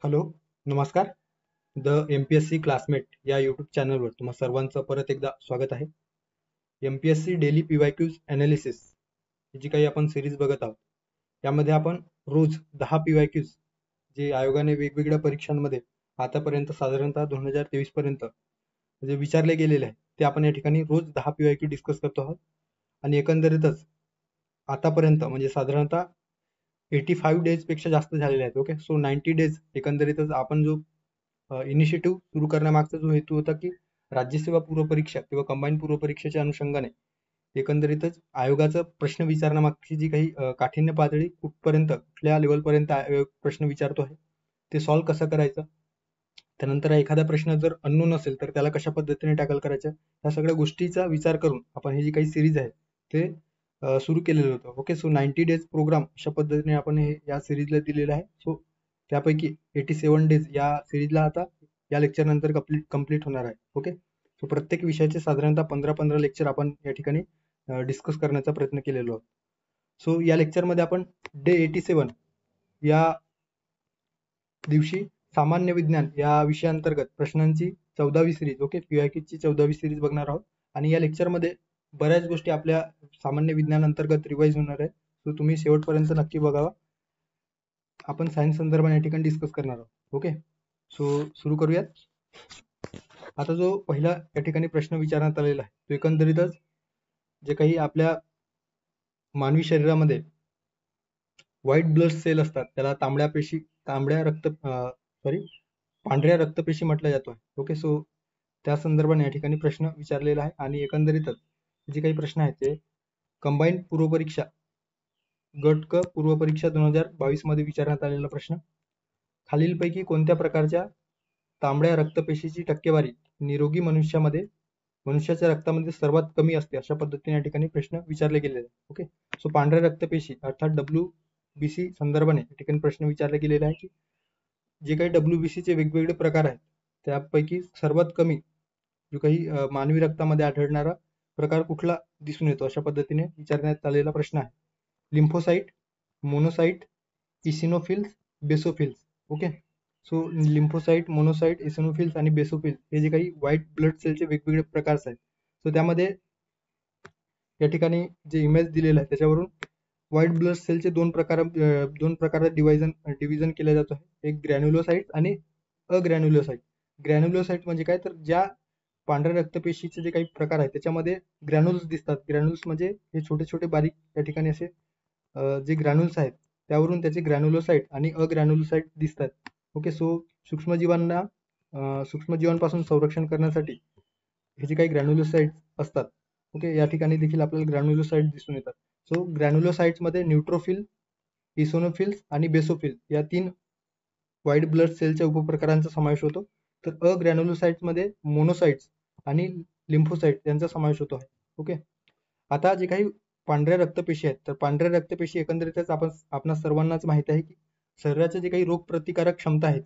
Hello, नमस्कार. MPSC classmate या YouTube चॅनलवर तुम्हा सर्वांचं परत एकदा स्वागत आहे. MPSC डेली PYQs ॲनालिसिस जी काही आपण सिरीज बघत आहोत, यामध्ये आपण रोज 10 PYQs जे आयोगाने वेगवेगळ्या परीक्षांमध्ये आतापर्यंत साधारणतः 2023 पर्यंत जे विचारले गेलेले आहे ते आपण या ठिकाणी रोज 10 PYQ डिस्कस करतो आहोत. आणि एकंदरीतच आतापर्यंत म्हणजे साधारणतः 85 डेज पेक्षा जास्त झालेले आहेत. ओके, सो 90 डेज एकंदरीतच आपण जो इनिशिएटिव्ह सुरू करण्यामागचा जो हेतू होता की राज्यसेवा पूर्व परीक्षा किंवा कंबाईन पूर्व परीक्षेच्या अनुषंगाने एकंदरीतच आयोगाचं प्रश्न विचारण्यामागची जी काही काठिण्य पातळी कुठपर्यंत कुठल्या लेवलपर्यंत आयोग प्रश्न विचारतो आहे ते सॉल्व्ह कसं करायचं, त्यानंतर एखादा प्रश्न जर अननोन असेल तर त्याला कशा पद्धतीने टॅकल करायचं, या सगळ्या गोष्टीचा विचार करून आपण ही जी काही सिरीज आहे ते सुरू केलेलं होतं. ओके, सो 90 डेज प्रोग्राम अशा पद्धतीने आपण हे या सिरीजला दिलेलं आहे. सो त्यापैकी 87 डेज या सिरीजला आता या लेक्चर नंतर कम्प्लीट होणार आहे. ओके, सो प्रत्येक विषयाचे साधारणतः 15-15 लेक्चर आपण या ठिकाणी डिस्कस करण्याचा प्रयत्न केलेलो आहोत. सो या लेक्चरमध्ये आपण डे 87 या दिवशी सामान्य विज्ञान या विषयाअंतर्गत प्रश्नांची 14वी सिरीज, ओके, PYQची 14वी सिरीज बघणार आहोत. आणि या लेक्चरमध्ये बऱ्याच गोष्टी आपल्या सामान्य विज्ञान अंतर्गत रिवाइज होणार आहे. सो तुम्ही शेवटपर्यंत नक्की बघावा. आपण सायन्स संदर्भाने या ठिकाणी डिस्कस करणार आहोत. ओके, सो सुरू करूयात. आता जो पहिला या ठिकाणी प्रश्न विचारण्यात आलेला आहे तो एकंदरीतच जे काही आपल्या मानवी शरीरामध्ये व्हाईट ब्लड सेल असतात त्याला पांढऱ्या रक्तपेशी म्हटलं जातो. ओके, सो त्या संदर्भाने या ठिकाणी प्रश्न विचारलेला आहे. आणि एकंदरीतच जे काही प्रश्न आहेत ते कंबाईन पूर्व परीक्षा गट क पूर्व परीक्षा 2022 मध्ये विचारण्यात आलेला प्रश्न. खालीलपैकी कोणत्या प्रकारच्या तांबड्या रक्तपेशीची टक्केवारी निरोगी मनुष्याच्या रक्तामध्ये सर्वात कमी असते, अशा पद्धतीने या ठिकाणी प्रश्न विचारले गेलेले आहेत. ओके, सो पांढऱ्या रक्तपेशी अर्थात WBC संदर्भाने या ठिकाणी प्रश्न विचारले गेलेले आहे की जे काही WBC चे वेगवेगळे प्रकार आहेत त्यापैकी सर्वात कमी जो काही मानवी रक्तामध्ये आढळणारा प्रकार कुठला दिसून येतो, अशा पद्धतीने विचारण्यात आलेला प्रश्न आहे. Lymphocyte, monocyte, इसिनोफिल्स, basophils. Okay, so lymphocyte, monocyte, इसिनोफिल्स आणि बेसोफिल्स हे जे काही व्हाईट ब्लड सेलचे वेगवेगळे प्रकार आहेत. सो त्यामध्ये या ठिकाणी जे इमेज दिलेला आहे त्याच्यावरून व्हाईट ब्लड सेलचे दोन प्रकारात डिव्हिजन केलं जात आहे. एक ग्रॅन्युलोसाइट आणि अग्रॅन्युलोसाइट. ग्रॅन्युलोसाइट म्हणजे काय, तर ज्या पांढऱ्या रक्तपेशीचे जे काही प्रकार आहेत त्याच्यामध्ये ग्रॅन्युल्स दिसतात. ग्रॅन्युल्स म्हणजे हे छोटे छोटे बारीक या ठिकाणी असे जे ग्रॅन्युल्स आहेत त्यावरून त्याचे ग्रॅन्युलोसाइट आणि अग्रॅन्युलोसाइट दिसतात. ओके, सो सूक्ष्मजीवांपासून संरक्षण करण्यासाठी हे जे काही ग्रॅन्युलोसाइट असतात, ओके, या ठिकाणी देखील आपल्याला ग्रॅन्युलोसाइट दिसून येतात. सो ग्रॅन्युलोसाइट्स मध्ये न्यूट्रोफिल, इसोनोफिल्स आणि बेसोफिल या 3 व्हाईट ब्लड सेलच्या उपप्रकारांचा समावेश होतो. तर अग्रॅन्युलोसाइट्स मध्ये मोनोसाइट्स आणि लिम्फोसाइट यांचा समावेश होतो आहे. ओके, आता जे काही पांढऱ्या रक्तपेशी आहेत तर पांढऱ्या रक्तपेशी एकंदरीतच आपणा सर्वांनाच माहिती आहे की शरीराचे जे काही रोगप्रतिकारक क्षमता आहे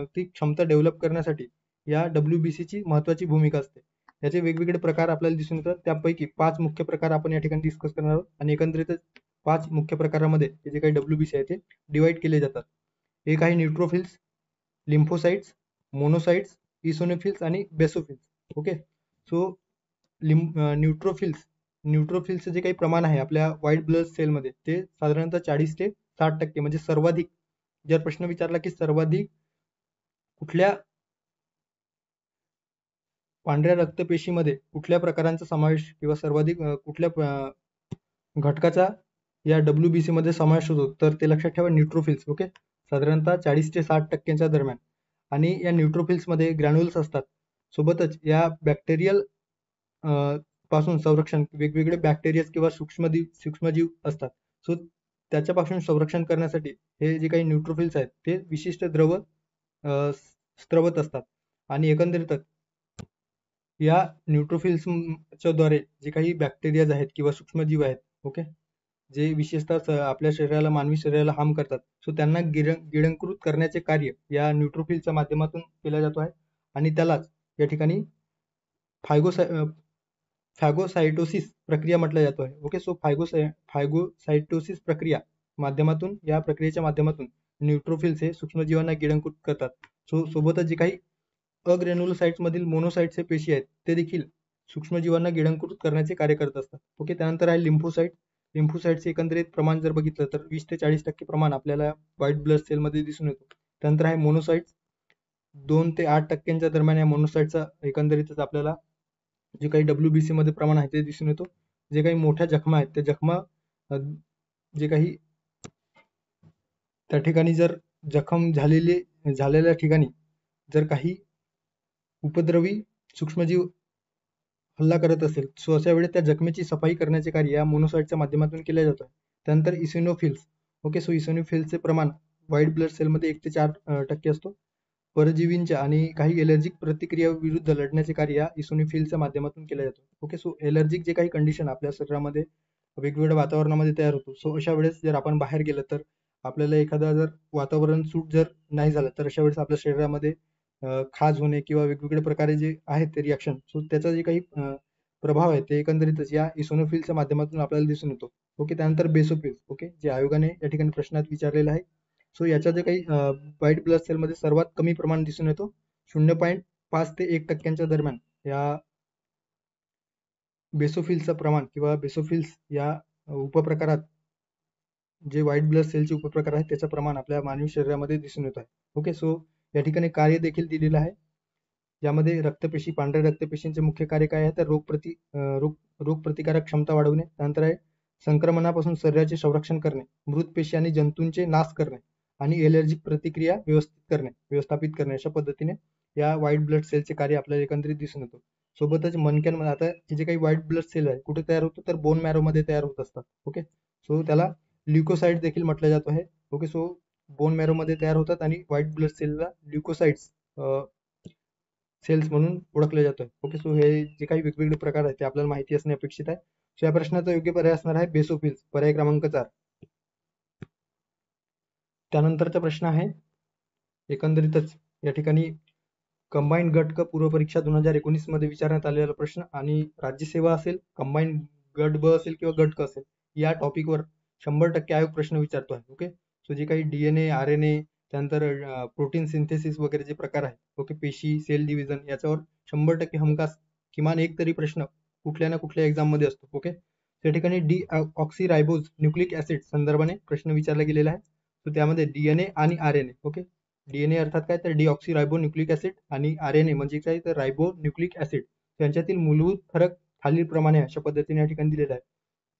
ती क्षमता डेव्हलप करण्यासाठी या WBC ची महत्वाची भूमिका असते. याचे वेगवेगळे प्रकार आपल्याला दिसून येतात. त्यापैकी 5 मुख्य प्रकार आपण या ठिकाणी डिस्कस करणार आहोत. आणि एकंदरीतच 5 मुख्य प्रकारामध्ये जे काही WBC आहे ते डिवाइड केले जातात. एक आहे न्यूट्रोफिल्स, लिम्फोसाइट्स, मोनोसाइट्स, इसोनोफिल्स आणि बेसोफिल्स. ओके, सो न्यूट्रोफिल्सचे जे काही प्रमाण आहे आपल्या व्हाईट ब्लड सेलमध्ये ते साधारणतः 40 ते 60% म्हणजे सर्वाधिक. जर प्रश्न विचारला की सर्वाधिक कुठल्या पांढऱ्या रक्तपेशीमध्ये कुठल्या प्रकारांचा समावेश किंवा सर्वाधिक कुठल्या घटकाचा या WBC मध्ये समावेश होतो, तर ते लक्षात ठेवा न्यूट्रोफिल्स. ओके, साधारणतः 40 ते 60% दरम्यान. आणि या न्यूट्रोफिल्स मध्ये ग्रॅन्युल्स असतात. सोबतच या बॅक्टेरियल पासून संरक्षण वेगवेगळे बॅक्टेरिया किंवा सूक्ष्मजीव असतात. सो त्याच्यापासून संरक्षण करण्यासाठी हे जे काही न्यूट्रोफिल्स आहेत ते विशिष्ट द्रव स्त्रवत असतात. आणि एकंदरीतच या न्यूट्रोफिल्सच्या द्वारे जे काही बॅक्टेरियाज आहेत किंवा सूक्ष्मजीव आहेत, ओके, जे विशेषतः आपल्या शरीराला मानवी शरीराला हार्म करतात, सो त्यांना गिळंकृत करण्याचे कार्य या न्यूट्रोफिलच्या माध्यमातून केलं जातो आहे. आणि त्यालाच या ठिकाणी फॅगोसाइटोसिस प्रक्रिया म्हटलं जातो आहे. ओके, सो फॅगोसाइटोसिस प्रक्रिया माध्यमातून या प्रक्रियेच्या माध्यमातून न्यूट्रोफिल्स हे सूक्ष्मजीवांना गिळंकृत करतात. सोबतच जे काही अग्रेन्युलोसाइट्स मधील मोनोसाइट्स हे पेशी आहेत ते देखील सूक्ष्मजीवांना गिळंकृत करण्याचे कार्य करत असतात. ओके, त्यानंतर आहे लिम्फोसाइट. लिम्फोसाइटचे एकंदरीत प्रमाण जर बघितलं तर 20 ते 40% प्रमाण आपल्याला व्हाईट ब्लड सेल मध्ये दिसून येतो. त्यानंतर आहे मोनोसाइट्स. 2 ते 8% दरम्यान या मोनोसाइटचा एकंदरीतच आपल्याला जे काही WBC मध्ये प्रमाण आहे ते दिसून येतो. जे काही मोठ्या जखमा आहेत त्या जखमा जे काही त्या ठिकाणी जर जखम झालेल्या ठिकाणी जर काही उपद्रवी सूक्ष्मजीव हल्ला करत असेल सो अशा वेळेस त्या जखमेची सफाई करण्याचे कार्य या मोनोसाइटच्या माध्यमातून केले जातं. त्यानंतर इसिनोफिल्स. ओके, सो इसिनोफिल्सचे प्रमाण व्हाईट ब्लड सेलमध्ये 1 ते 4% असतो. परजीवींच्या आणि काही एलर्जिक प्रतिक्रिया विरुद्ध लढण्याचे कार्य या इसिनोफिल्सच्या माध्यमातून केले जातं. ओके, सो एलर्जिक जे काही कंडिशन आपल्या शरीरामध्ये वेगवेगळ्या वातावरणामध्ये तयार होतो, सो अशा वेळेस जर आपण बाहेर गेलं तर आपल्याला एखादा जर वातावरण सूट जर नाही झालं तर अशा वेळेस आपल्या शरीरामध्ये खाज होणे किंवा वेगवेगळ्या प्रकारे जे आहेत ते रिॲक्शन, सो त्याचा जे काही प्रभाव आहे ते एकंदरीतच या इसिनोफिल्सच्या माध्यमातून आपल्याला दिसून येतो. ओके, त्यानंतर बेसोफिल्स. ओके, जे आयोगाने या ठिकाणी प्रश्नात विचारलेलं आहे. सो याच्या जे काही व्हाईट ब्लड सेल मध्ये सर्वात कमी प्रमाण दिसून येतो 0.5 ते 1% दरम्यान या बेसोफिल्सचं प्रमाण किंवा बेसोफिल्स या उपप्रकारात जे व्हाईट ब्लड सेलचे उपप्रकार आहेत त्याचं प्रमाण आपल्या मानवी शरीरामध्ये दिसून येत आहे. ओके, सो या ठिकाणी कार्य देखील दिलेलं आहे. यामध्ये रक्तपेशी, पांढऱ्या रक्तपेशींचे मुख्य कार्य काय आहे तर रोगप्रतिकारक क्षमता वाढवणे, त्यानंतर आहे संक्रमणापासून शरीराचे संरक्षण करणे, मृत पेशी आणि जंतूंचे नाश करणे आणि एलर्जिक प्रतिक्रिया व्यवस्थापित करणे अशा पद्धतीने या व्हाईट ब्लड सेलचे कार्य आपल्याला एकत्रित दिसून येतो. सोबतच मणक्यांमध्ये आता हे जे काही व्हाईट ब्लड सेल आहे कुठे तयार होतो तर बोन मॅरो मध्ये तयार होत असतात. ओके, सो त्याला ल्युकोसाइट देखील म्हटलं जात आहे. ओके, सो बोन मॅरो मध्ये तयार होतात आणि व्हाईट ब्लड सेलला ल्युकोसाइट्स सेल्स म्हणून ओळखले जातं. ओके, सो हे जे काही वेगवेगळे प्रकार आहेत ते आपल्याला माहिती असणे अपेक्षित आहे. सो या प्रश्नाचा योग्य पर्याय असणार आहे बेसोफिल्स, पर्याय क्रमांक 4. त्यानंतरचा प्रश्न आहे एकंदरीतच या ठिकाणी कंबाईंड गट क पूर्व परीक्षा 2019 मध्ये विचारण्यात आलेला प्रश्न आणि राज्यसेवा असेल, कंबाईंड गट ब असेल किंवा गट क असेल या टॉपिकवर 100% आयोग प्रश्न विचारतो आहे. ओके, सो जे काही DNA, RNA, त्यानंतर प्रोटीन सिंथेसिस वगैरे जे प्रकार आहेत, ओके, पेशी, सेल डिव्हिजन याच्यावर 100% हमखास किमान एक तरी प्रश्न कुठल्या ना कुठल्या एक्झाम मध्ये असतो. ओके, त्या ठिकाणी डीऑक्सीरायबोज न्यूक्लिक ऍसिड संदर्भाने प्रश्न विचारला गेलेला आहे. तर त्यामध्ये DNA आणि RNA. ओके, DNA अर्थात काय तर डीऑक्सीरायबो न्यूक्लिक ऍसिड आणि RNA म्हणजे काय तर रायबो न्यूक्लिक ऍसिड यांच्यातील मूलभूत फरक खालीलप्रमाणे अशा पद्धतीने या ठिकाणी दिलेला आहे.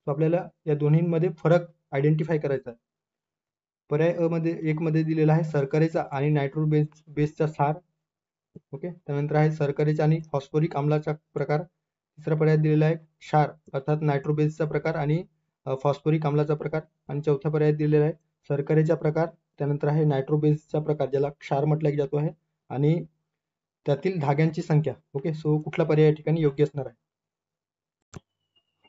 तो आपल्याला या दोन्हींमध्ये फरक आयडेंटिफाय करायचा आहे. पर्याय अ मध्ये 1 मध्ये दिलेला आहे शर्करेचा आणि नायट्रोबेसचा सार. ओके, त्यानंतर आहे शर्करेचा आणि फॉस्फोरिक आम्लाचा प्रकार. तिसरा पर्याय दिलेला आहे क्षार अर्थात नायट्रोबेसचा प्रकार आणि फॉस्फोरिक आम्लाचा प्रकार. आणि चौथा पर्याय दिलेला आहे शर्करेचा प्रकार, त्यानंतर आहे नायट्रोबेसचा प्रकार ज्याला क्षार म्हटला जातो आहे आणि त्यातील धाग्यांची संख्या. ओके, सो कुठला पर्याय या ठिकाणी योग्य असणार आहे.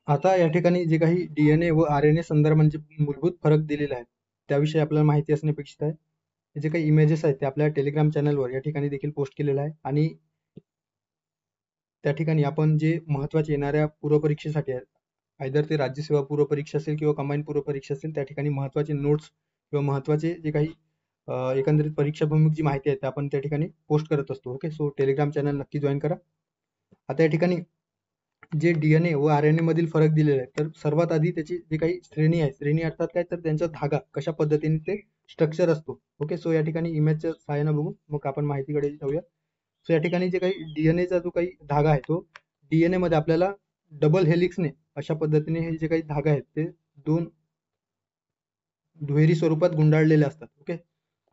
आता या ठिकाणी जे काही DNA व RNA संदर्भांचे मूलभूत फरक दिलेले आहेत त्याविषयी आपल्याला माहिती असणे अपेक्षित आहे. जे काही इमेजेस आहेत ते आपल्या टेलिग्राम चॅनलवर या ठिकाणी देखील पोस्ट केलेलं आहे आणि त्या ठिकाणी आपण जे महत्वाचे येणाऱ्या पूर्वपरीक्षेसाठी आहेत, आयदर ते राज्यसेवा पूर्व परीक्षा असेल किंवा कंबाईंड पूर्व परीक्षा असेल, त्या ठिकाणी महत्वाचे नोट्स किंवा महत्वाचे जे काही एकंदरीत परीक्षाभिमुख जी माहिती आहे ते आपण त्या ठिकाणी पोस्ट करत असतो. ओके, सो टेलिग्राम चॅनल नक्की जॉईन करा. आता या ठिकाणी जे DNA व RNA मधील फरक दिलेला आहे तर सर्वात आधी त्याची जे काही श्रेणी आहे, श्रेणी अर्थात काय तर त्यांचा धागा कशा पद्धतीने ते स्ट्रक्चर असतो. ओके, सो या ठिकाणी इमेजच्या सहाय्याने बघू मग आपण माहितीकडे जाऊया. सो या ठिकाणी जे काही DNA चा जो काही धागा आहे तो DNA मध्ये आपल्याला डबल हेलिक्सने अशा पद्धतीने हे जे काही धागा आहेत ते 2 दुहेरी स्वरूपात गुंडाळलेले असतात. ओके,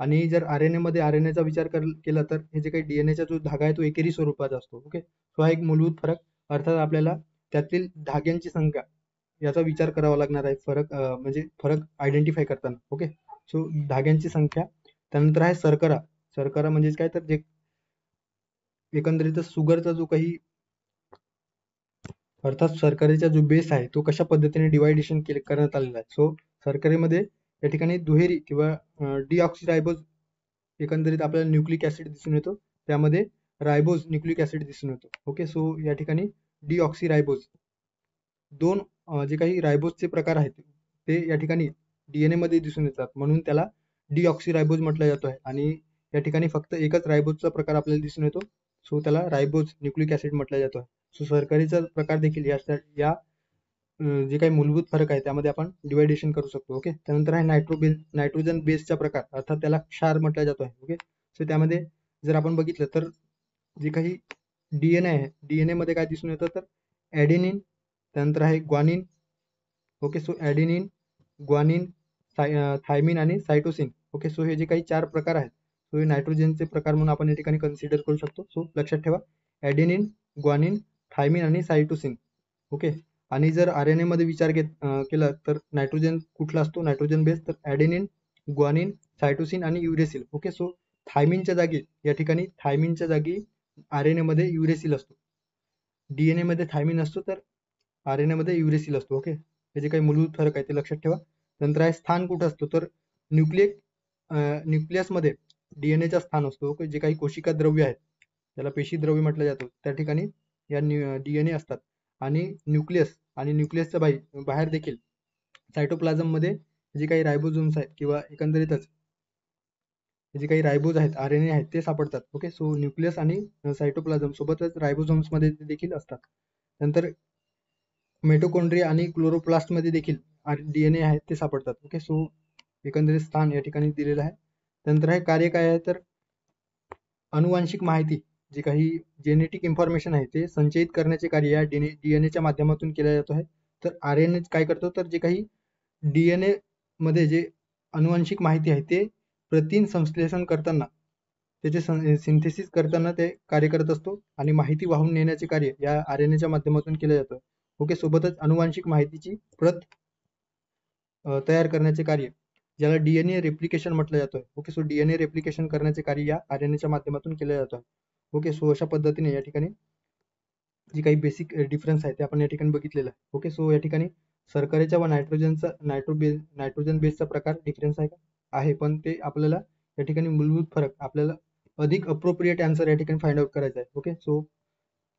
आणि जर RNA मध्ये RNA चा विचार केला तर हे जे काही DNA चा जो धागा आहे तो एकेरी स्वरूपाचा असतो. ओके, तो हा एक मूलभूत फरक अर्थात आपल्याला त्यातील धाग्यांची संख्या याचा विचार करावा लागणार आहे फरक म्हणजे फरक आयडेंटिफाय करताना. ओके, सो धाग्यांची संख्या. त्यानंतर आहे शर्करा. शर्करा म्हणजे काय तर जे एकंदरीतच शुगरचा जो काही अर्थात शर्करेचा जो बेस आहे तो कशा पद्धतीने डिवायडेशन करण्यात आलेला आहे. सो शर्करेमध्ये या ठिकाणी दुहेरी किंवा डीऑक्सीरायबोज एकंदरीत आपल्याला न्यूक्लिक ऍसिड दिसून येतो, त्यामध्ये रायबोज न्यूक्लिक ऍसिड दिसून येतो. ओके, सो या ठिकाणी डीऑक्सीरायबोज 2 जे काही रायबोजचे प्रकार आहेत ते या ठिकाणी DNA मध्ये दिसून येतात म्हणून त्याला डीऑक्सीरायबोज म्हटला जातो आहे आणि या ठिकाणी फक्त एकच रायबोजचा प्रकार आपल्याला दिसून येतो. सो त्याला रायबोज न्यूक्लिक ऍसिड म्हटलं जातो आहे. सो सरकारीचा प्रकार देखील या जे काही मूलभूत फरक आहे त्यामध्ये आपण डिवायडेशन करू शकतो. ओके, त्यानंतर आहे नायट्रोजन बेसचा प्रकार, अर्थात त्याला क्षार म्हटला जातो आहे. ओके, सो त्यामध्ये जर आपण बघितलं तर जे काही डीएनए आहे, डीएनए मध्ये काय दिसून येतं तर ऍडेनिन, त्यानंतर आहे guanine. Okay, so adenine, guanine, thymine आणि सायटोसिन. ओके, सो हे जे काही 4 प्रकार आहेत, सो हे नायट्रोजनचे प्रकार म्हणून आपण या ठिकाणी कन्सिडर करू शकतो. सो लक्षात ठेवा, ऍडेनिन, ग्वानिन, थायमिन आणि सायटोसिन. ओके, आणि जर आरएनए मध्ये विचार केला तर नायट्रोजन कुठला असतो, नायट्रोजन बेस, तर ऍडेनिन, ग्वानिन, सायटोसिन आणि युरेसिल. ओके, सो थायमिनच्या जागी या ठिकाणी थायमिनच्या जागी आरएनए मध्ये युरेसिल असतो. डीएनए मध्ये थायमिन असतो तर आरएनए मध्ये युरेसिल असतो. ओके, हे जे काही मूलभूत फरक आहे ते लक्षात ठेवा. नंतर आहे स्थान कुठं असतो तर न्यूक्लियस मध्ये डीएनएचा स्थान असतो. ओके, जे काही कोशिका द्रव्य आहेत त्याला पेशी द्रव्य म्हटलं जातं, त्या ठिकाणी या डीएनए असतात. आणि न्यूक्लियस आणि न्यूक्लियसच्या बाहेर देखील सायटोप्लाझम मध्ये जे काही रायबोझोम्स आहेत किंवा एकंदरीतच जे काही रायबोज आहेत, आरएनए आहेत ते सापडतात. ओके, सो न्यूक्लियस आणि सायटोप्लाझम सोबतच रायबोझोम्स मध्ये देखील असतात. नंतर मिटोकॉन्ड्रिया आणि क्लोरोप्लास्ट मध्ये देखील डीएनए आहेत ते सापडतात. ओके, सो एकंदरीत स्थान या ठिकाणी दिलेलं आहे. नंतर आहे कार्य काय आहे तर अनुवांशिक माहिती, जे काही जेनेटिक इन्फॉर्मेशन आहे ते संचयित करण्याचे कार्य या डीएनएच्या माध्यमातून केलं जात आहे. तर आरएनए काय करतो तर जे काही डीएनए मध्ये जे अनुवांशिक माहिती आहे ते प्रथिन संश्लेषण करताना त्याचे सिंथेसिस करताना ते कार्य करत असतो आणि माहिती वाहून नेण्याचे कार्य या आरएनएच्या माध्यमातून केलं जातं. ओके, सोबतच अनुवांशिक माहितीची प्रत तयार करण्याचे कार्य ज्याला डीएनए रेप्लिकेशन म्हटलं जातं. ओके, सो डीएनए रेप्लिकेशन करण्याचे कार्य या आरएनएच्या माध्यमातून केलं जातं. ओके, सो अशा पद्धतीने या ठिकाणी जी काही बेसिक डिफरन्स आहे ते आपण या ठिकाणी बघितलेलं आहे. ओके, सो या ठिकाणी शर्करेच्या व नायट्रोजन बेसचा प्रकार डिफरन्स आहे का, आहे, पण ते आपल्याला या ठिकाणी मूलभूत फरक आपल्याला अधिक अप्रोप्रिएट आन्सर या ठिकाणी फाइंड आउट करायचा आहे. ओके, सो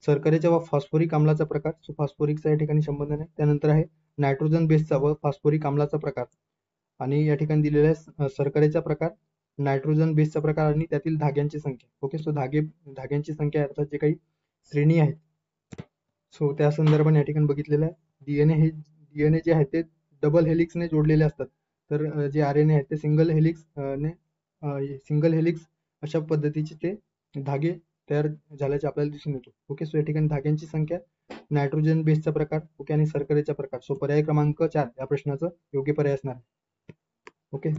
शर्करेच्या व फॉस्फोरिक आम्लाचा प्रकार, सो फॉस्फोरिकचा या ठिकाणी संबंध नाही. त्यानंतर आहे नायट्रोजन बेसचा व फॉस्फोरिक आम्लाचा प्रकार आणि या ठिकाणी दिलेला आहे शर्करेचा प्रकार, नायट्रोजन बेसचा प्रकार आणि त्यातील धाग्यांची संख्या. ओके, सो धाग्यांची संख्या अर्थात जे काही श्रेणी आहेत सो त्या संदर्भाने या ठिकाणी बघितलेलं आहे. डीएनए जे आहे ते डबल हेलिक्सने जोडलेले असतात, तर जे आरएनए आहेत ते सिंगल हेलिक्स अशा पद्धतीचे ते धागे तयार झाल्याचे आपल्याला दिसून येतो. ओके, सो या ठिकाणी धाग्यांची संख्या, नायट्रोजन बेसचा प्रकार, ओके, आणि शर्करेचा प्रकार. सो पर्याय क्रमांक 4 या प्रश्नाचं योग्य पर्याय असणार आहे. ओके,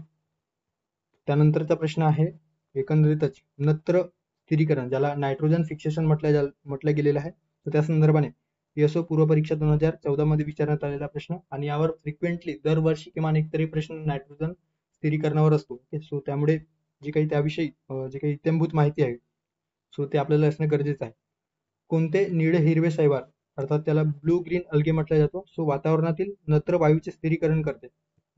त्यानंतरचा प्रश्न आहे एकंदरीतच नत्र स्थिरीकरण, ज्याला नायट्रोजन फिक्सेशन म्हटलं गेलेलं आहे. तर त्या संदर्भाने ESO पूर्व परीक्षा 2014 मध्ये विचारण्यात आलेला प्रश्न आणि यावर फ्रिक्वेंटली दरवर्षी किमान एकतरी प्रश्न नायट्रोजन स्थिरीकरणावर असतो. ओके, सो त्यामुळे जे काही त्याविषयी जे काही इत्यंभूत माहिती आहे सो ते आपल्याला असणं गरजेचं आहे. कोणते निळे हिरवे शैवाल, अर्थात त्याला ब्लू ग्रीन अल्गे म्हटलं जातो, सो वातावरणातील नत्र वायूचे स्थिरीकरण करते.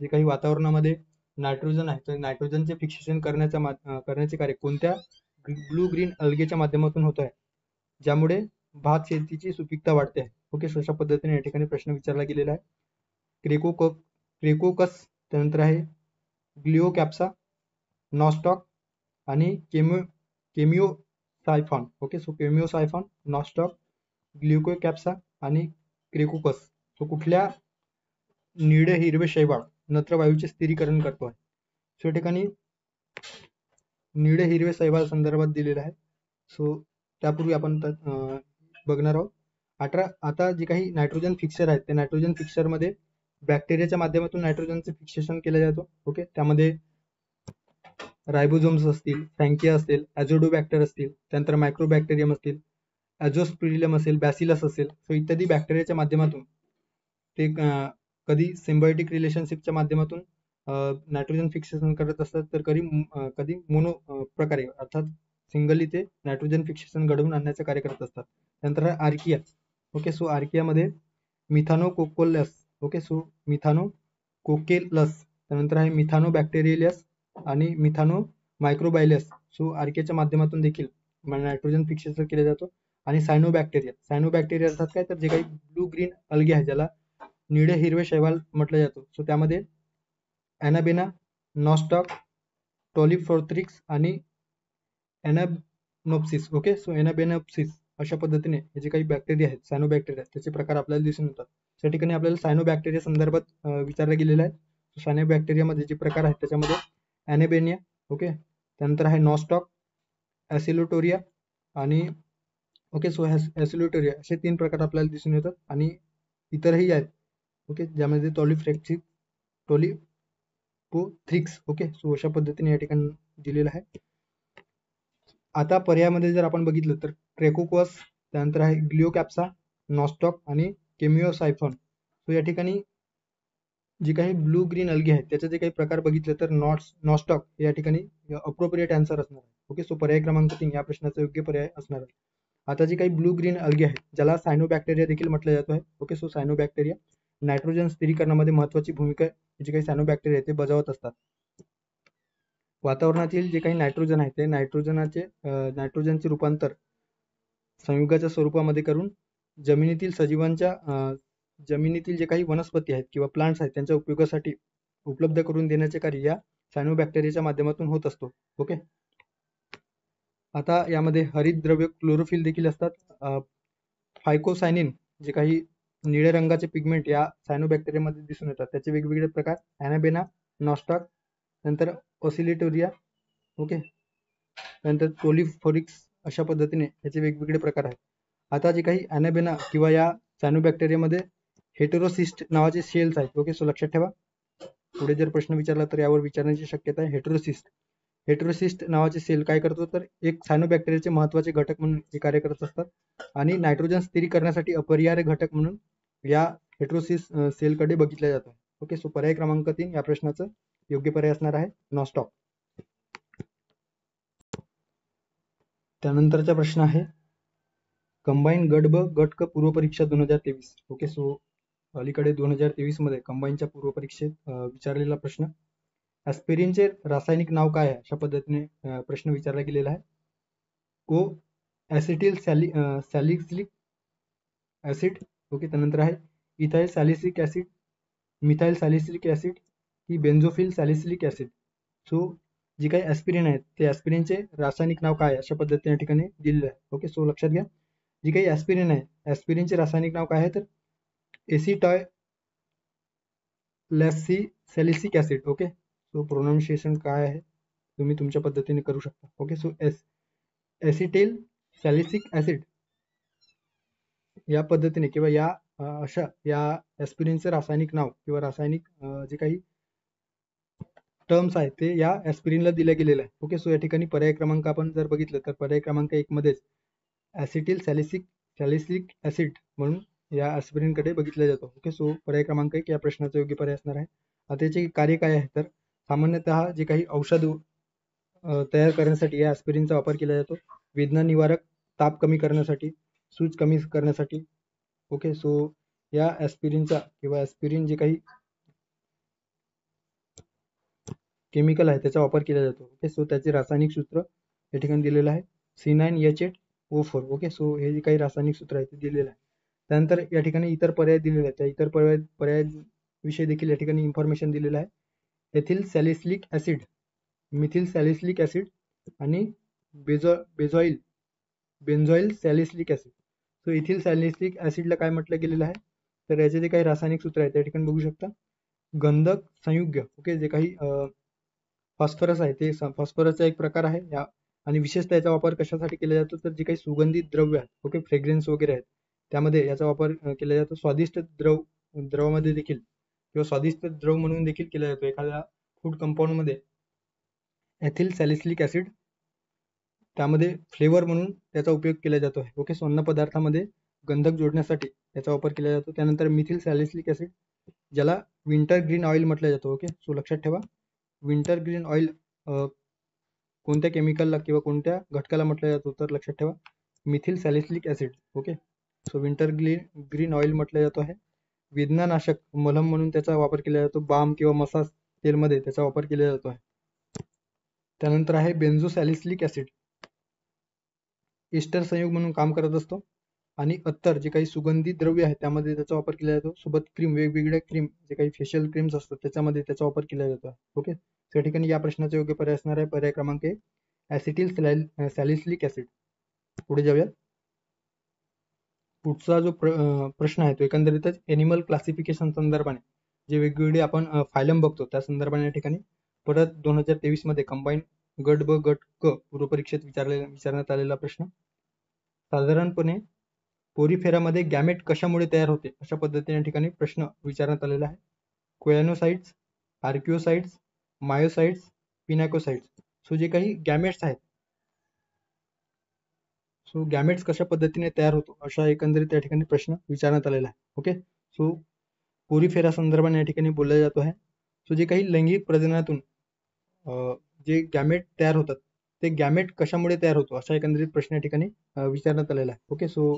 जे काही वातावरणामध्ये नायट्रोजन आहे तर नायट्रोजनचे फिक्सेशन करण्याचे कार्य कोणत्या ब्लू ग्रीन अल्गेच्या माध्यमातून होत आहे, ज्यामुळे भात शेतीची सुपीकता वाढते आहे. ओके, अशा पद्धतीने या ठिकाणी प्रश्न विचारला गेलेला आहे. क्रेकोकस, त्यानंतर आहे ग्लिओकॅप्सा, नॉस्टॉक आणि केमिओसायफॉन. ओके, सो केमिओसायफॉन, नॉस्टॉक, ग्लिओकॅप्सा आणि क्रेकोकस. सो कुठल्या निळे हिरवे शैवाल नत्रवायूचे स्थिरीकरण करतो आहे. सो या ठिकाणी निळे हिरवे शैवाल संदर्भात दिलेला आहे. सो त्यापूर्वी आपण बघणार आहोत. आता जे काही नायट्रोजन फिक्सर आहेत ते नायट्रोजन फिक्सर मध्ये बॅक्टेरियाच्या माध्यमातून नायट्रोजनचे फिक्सेशन केलं जातं. ओके, त्यामध्ये रायबोझोम्स असतील, फँकिया असेल, ॲझोडोबॅक्टर असतील, त्यानंतर मायक्रोबॅक्टेरियम असतील, ॲझोस्पिरिलम असेल, बॅसिलस असेल, सो इत्यादी बॅक्टेरियाच्या माध्यमातून ते कधी सिम्बायोटिक रिलेशनशिपच्या माध्यमातून नायट्रोजन फिक्सेशन करत असतात, तर कधी मोनो प्रकारे अर्थात सिंगली ते नायट्रोजन फिक्सेशन घडवून आणण्याचे कार्य करत असतात. त्यानंतर आर्किया. ओके, सो आर्कियामध्ये मिथानोकोकलस. ओके, सो मिथानोकोकेलस, त्यानंतर आहे मिथानोबॅक्टेरियलियस आणि मिथानो मायक्रोबायलियस. सो आर्कियाच्या माध्यमातून देखील नायट्रोजन फिक्सेशन केलं जातं. आणि सायनोबॅक्टेरिया अर्थात काय तर जे काही ब्लू ग्रीन अल्गे आहे ज्याला निळे हिरवे शैवाल म्हटलं जातं, सो त्यामध्ये ॲनाबेना, नॉस्टॉक, टॉलिफॉर्थ्रिक्स आणि एनाबेनॉप्सिस. ओके, सो एनाबेनॉप्सिस अशा पद्धतीने हे जे काही बॅक्टेरिया आहेत, सायनोबॅक्टेरिया, त्याचे प्रकार आपल्याला दिसून येतात. त्या ठिकाणी आपल्याला सायनोबॅक्टेरिया संदर्भात विचारलं गेलेलं आहे. सायनोबॅक्टेरियामध्ये जे प्रकार आहेत त्याच्यामध्ये ॲनेबेनिया, ओके, त्यानंतर आहे नॉस्टॉक, ॲसिलोटोरिया आणि ओके, सो ॲसिलोटोरिया असे 3 प्रकार आपल्याला दिसून येतात आणि इतरही आहेत. ओके, ज्यामध्ये टॉलिफॉर्थ्रिक्स. ओके, सो अशा पद्धतीने या ठिकाणी दिलेलं आहे. आता पर्यायामध्ये जर आपण बघितलं तर ट्रेकोकॉस, त्यानंतर आहे ग्लिओकॅप्सा, नॉस्टॉक आणि केमिओसायफॉन. सो या ठिकाणी जे काही ब्लू ग्रीन अल्गे आहेत त्याचे जे काही प्रकार बघितले तर नॉस्टॉक या ठिकाणी अप्रोप्रिएट आन्सर असणार आहे. ओके, सो पर्याय क्रमांक 3 या प्रश्नाचा योग्य पर्याय असणार आहे. आता जे काही ब्लू ग्रीन अल्गे आहेत ज्याला सायनोबॅक्टेरिया देखील म्हटलं जातो आहे. ओके, सो सायनोबॅक्टेरिया नायट्रोजन स्थिरीकरणामध्ये महत्वाची भूमिका जे काही सायनोबॅक्टेरिया आहेत ते बजावत असतात. वातावरणातील जे काही नायट्रोजन आहे ते नायट्रोजनचे रूपांतर संयुगाच्या स्वरूपामध्ये करून जमिनीतील जमिनीतील जे काही वनस्पती आहेत किंवा प्लांट्स आहेत त्यांच्या उपयोगासाठी उपलब्ध करून देण्याचे कार्य या सायनोबॅक्टेरियाच्या माध्यमातून होत असतो. ओके, आता यामध्ये हरितद्रव्य क्लोरोफिल देखील असतात. फायकोसायनिन जे काही निळ्या रंगाचे पिगमेंट या सायनोबॅक्टेरियामध्ये दिसून येतात. त्याचे वेगवेगळे प्रकार ॲनाबेना, नॉस्टॉक, नंतर ऑसिलेटोरिया, ओके, नंतर टोलिफॉरिक्स अशा पद्धतीने याचे वेगवेगळे प्रकार आहेत. आता जे काही ॲनाबेना किंवा या सायनोबॅक्टेरियामध्ये हेटेरोसिस्ट नावाचे सेल्स आहेत. ओके, सो लक्षात ठेवा, पुढे जर प्रश्न विचारला तर यावर विचारण्याची शक्यता आहे. हेटेरोसिस्ट नावाचे सेल काय करतो तर एक सायनोबॅक्टेरियाचे महत्वाचे घटक म्हणून हे कार्य करत असतात आणि नायट्रोजन स्थिरीकरणासाठी अपरिहार्य घटक म्हणून या हेटेरोसिस्ट सेलकडे बघितल्या जातात. ओके, सो पर्याय क्रमांक 3 या प्रश्नाचं योग्य पर्याय असणार आहे नॉस्टॉक. त्यानंतरचा प्रश्न आहे कंबाईन गट ब गट क पूर्वपरीक्षा 2023. ओके, सो अलीकडे 2023 मध्ये कंबाईनच्या पूर्वपरीक्षेत विचारलेला प्रश्न. ॲस्पिरिनचे रासायनिक नाव काय आहे अशा पद्धतीने प्रश्न विचारला गेलेला आहे. O acetyl salicylic acid. Okay, त्यानंतर आहे ethyl salicylic acid, methyl salicylic acid ही बेन्झोफिल सॅलिसिलिक ॲसिड. सो जी काही ॲस्पिरिन आहेत ते ॲस्पिरिनचे रासायनिक नाव काय अशा पद्धतीने या ठिकाणी दिलेलं आहे. ओके, सो लक्षात घ्या, जी काही ॲस्पिरिन आहे ॲस्पिरिनचे रासायनिक नाव काय आहे तर एसिटॉयलॅसिसॅलिसिक ॲसिड. ओके, सो प्रोनाऊन्सिएशन काय आहे तुम्ही तुमच्या पद्धतीने करू शकता. ओके, सो ॲसिटाइल सॅलिसिक ॲसिड या पद्धतीने किंवा या अशा या ॲस्पिरिनचे रासायनिक नाव किंवा रासायनिक जे काही टर्म्स आहेत ते या ॲस्पिरिनला दिल्या गेलेलं आहे. ओके, सो या ठिकाणी पर्याय क्रमांक आपण जर बघितलं तर पर्याय क्रमांक 1 मध्येच ॲसिटिल सॅलिसिलिक ॲसिड म्हणून या ॲस्पिरिनकडे बघितलं जातं. ओके, सो पर्याय क्रमांक 1 या प्रश्नाचा योग्य पर्याय असणार आहे. आता याचे कार्य काय आहे तर सामान्यतः जे काही औषध तयार करण्यासाठी या ॲस्पिरिनचा वापर केला जातो. वेदना निवारक, ताप कमी करण्यासाठी, सूज कमी करण्यासाठी. ओके, सो या ॲस्पिरिनचा किंवा ॲस्पिरिन जे काही केमिकल आहे त्याचा वापर केला जातो. ओके, सो त्याचे रासायनिक सूत्र या ठिकाणी दिलेलं आहे C9H8O4. ओके, सो हे जे काही रासायनिक सूत्र आहे ते दिलेलं आहे. त्यानंतर या ठिकाणी इतर पर्याय दिलेले आहेत. त्या इतर पर्याय विषयी देखील या ठिकाणी इन्फॉर्मेशन दिलेलं आहे. Ethyl salicylic acid, methyl salicylic acid आणि benzoyl salicylic acid. So ethyl salicylic ॲसिडला काय म्हटलं गेलेलं आहे तर याचे जे काही रासायनिक सूत्र आहे त्या ठिकाणी बघू शकता. गंधक संयुग्य. ओके, जे काही फॉस्फरस आहे ते फॉस्फरसचा एक प्रकार आहे या आणि विशेषतः याचा वापर कशासाठी केला जातो तर जे काही सुगंधित द्रव्य आहेत, ओके, फ्रेग्रन्स वगैरे आहेत त्यामध्ये याचा वापर केला जातो. स्वादिष्ट द्रवामध्ये देखील किंवा स्वादिष्ट द्रव म्हणून देखील केला जातो. एखाद्या फूड कंपाऊंडमध्ये एथिल सॅलिसिलिक ॲसिड त्यामध्ये फ्लेवर म्हणून त्याचा उपयोग केला जातो आहे. ओके, सो अन्न पदार्थामध्ये गंधक जोडण्यासाठी याचा वापर केला जातो. त्यानंतर मिथिल सॅलिसिलिक ॲसिड ज्याला विंटर ग्रीन ऑइल म्हटलं जातं. ओके, सो लक्षात ठेवा, विंटर ग्रीन ऑइल कोणत्या केमिकलला किंवा कोणत्या घटकाला म्हटलं जातो तर लक्षात ठेवा methyl salicylic acid. Okay, so winter green oil म्हटलं जातो आहे. वेदनानाशक मलम म्हणून त्याचा वापर केला जातो. बाम किंवा मसाज तेलमध्ये त्याचा वापर केला जातो आहे. त्यानंतर आहे बेन्झोसॅलिसिलिक ॲसिड, इस्टर संयुग म्हणून काम करत असतो आणि अत्तर जे काही सुगंधी द्रव्य आहे त्यामध्ये त्याचा वापर केला जातो. सोबत क्रीम, वेगवेगळ्या क्रीम जे काही फेशियल क्रीम्स असतात त्याच्यामध्ये त्याचा वापर केला जातो. ओके, त्या ठिकाणी या प्रश्नाचा योग्य पर्याय असणार आहे पर्याय क्रमांक एक ऍसिटिल सॅलिसिलिक ऍसिड. पुढे जाऊया. पुढचा जो प्रश्न आहे तो एकंदरीतच एनिमल क्लासिफिकेशन संदर्भाने जे वेगवेगळे आपण फायलम बघतो त्या संदर्भाने या ठिकाणी परत 2023 मध्ये कंबाईन गट ब गट क पूर्वपरीक्षेत विचारण्यात आलेला प्रश्न. साधारणपणे पोरीफेरामध्ये गॅमेट कशामुळे तयार होते अशा पद्धतीने या ठिकाणी प्रश्न विचारण्यात आलेला आहे. कोयानोसाइट्स, आर्किओसाइट्स, मायोसाइट्स, पिनॅकोसाइट्स. सो जे काही गॅमेट्स आहेत, सो गॅमेट्स कशा पद्धतीने तयार होतो अशा एकंदरीत या ठिकाणी प्रश्न विचारण्यात आलेला आहे. ओके, सो पोरीफेरा संदर्भाने या ठिकाणी बोलला जातो आहे. सो जे काही लैंगिक प्रजननातून जे गॅमेट तयार होतात ते गॅमेट कशामुळे तयार होतो अशा एकंदरीत प्रश्न या ठिकाणी विचारण्यात आलेला आहे. ओके, सो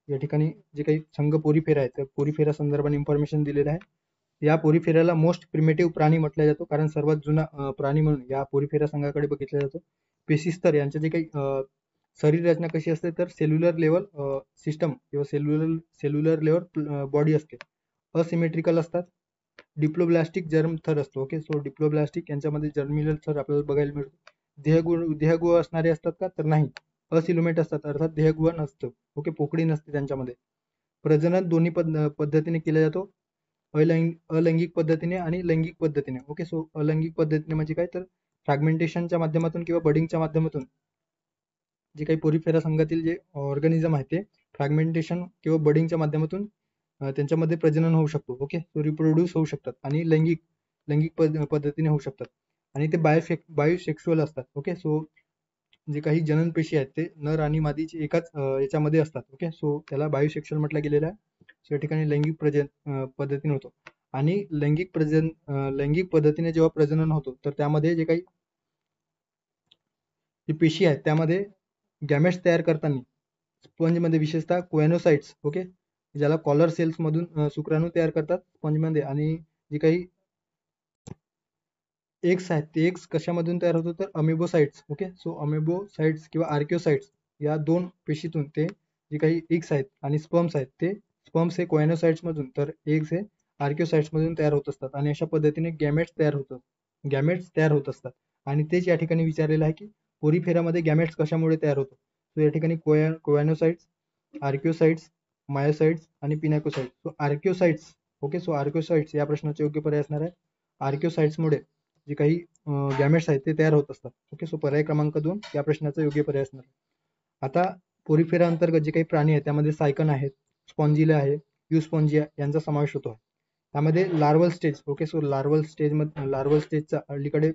या ठिकाणी जे काही संघ पोरीफेरा आहे त्या पोरीफेरा संदर्भाने इन्फॉर्मेशन दिलेलं आहे. या पोरीफेराला मोस्ट प्रिमेटिव्ह प्राणी म्हटलं जातो कारण सर्वात जुना प्राणी म्हणून या पोरीफेरा संघाकडे बघितला जातो. पेसिस्तर यांचे जे काही शरीर रचना कशी असते तर सेल्युलर लेवल सिस्टम किंवा सेल्युलर लेवल बॉडी असते, असिमेट्रिकल असतात. डिप्लोब्लास्टिक जर्म थर असतो. ओके, सो डिप्लोब्लास्टिक यांच्यामध्ये जर्मिनल थर आपल्याला बघायला मिळतो. देहगुह असणारे असतात का तर नाही, असिलोमेट असतात अर्थात देहगुह नसतं. ओके, पोकळी नसते त्यांच्यामध्ये. प्रजनन दोन्ही पद्धतीने केला जातो, अलैंगिक पद्धतीने आणि लैंगिक पद्धतीने. ओके, सो अलैंगिक पद्धतीने म्हणजे काय तर फ्रॅगमेंटेशनच्या माध्यमातून किंवा बडिंगच्या माध्यमातून जे काही पोरीफेरा संघातील जे ऑर्गॅनिझम आहे ते फ्रॅगमेंटेशन किंवा बडिंगच्या माध्यमातून त्यांच्यामध्ये प्रजनन होऊ शकतो. ओके, सो रिप्रोड्यूस होऊ शकतात आणि लैंगिक पद्धतीने होऊ शकतात आणि ते बायोसेक्शुअल असतात. ओके, सो जे काही जनन पेशी आहेत ते नर आणि मादीचे एकाच याच्यामध्ये असतात. ओके, सो त्याला बायोसेक्शुअल म्हटलं गेलेलं आहे. सो या ठिकाणी लैंगिक पद्धतीने होतो आणि लैंगिक पद्धतीने जेव्हा प्रजनन होतो तर त्यामध्ये जे काही पेशी आहेत त्यामध्ये गॅमेट्स तयार करताना स्पंजमध्ये विशेषतः कोएनोसाइट्स, ओके, ज्याला कॉलर सेल्स मधून शुक्राणू तयार करतात स्पंजमध्ये, आणि जे काही एग्स आहेत ते एग्स कशामधून तयार होतो तर अमेबोसाइट्स. ओके, सो अमेबोसाइट्स किंवा आर्किओसाइट्स या दोन पेशीतून ते जे काही एग्स आहेत आणि स्पर्म्स आहेत ते स्पर्म्स हे कोएनोसाइट्स मधून तर एग्स हे आर्किओसाइट्स मधून तयार होत असतात आणि अशा पद्धतीने गॅमेट्स तयार होत असतात. आणि तेच या ठिकाणी विचारलेलं आहे की पोरीफेरामध्ये गॅमेट्स कशामुळे तयार होतो. सो या ठिकाणी कोएनोसाइट्स, आर्किओसाइट्स, मायोसाइट्स आणि पिनॅकोसाइट्स. सो आर्किओसाइट्स, ओके, सो आर्किओसाइट्स या प्रश्नाचे योग्य पर्याय असणार आहे. आर्किओसाइट्समुळे जे काही गॅमेट्स आहेत ते तयार होत असतात. ओके, सो पर्याय क्रमांक 2 या प्रश्नाचा योग्य पर्याय असणार आहे. आता पोरीफेरा अंतर्गत जे काही प्राणी आहेत त्यामध्ये सायकन आहेत, स्पॉन्जिला आहे, युस्पॉन्जिया यांचा समावेश होतो. त्यामध्ये larval stage, okay, so larval स्टेजच्या अलीकडे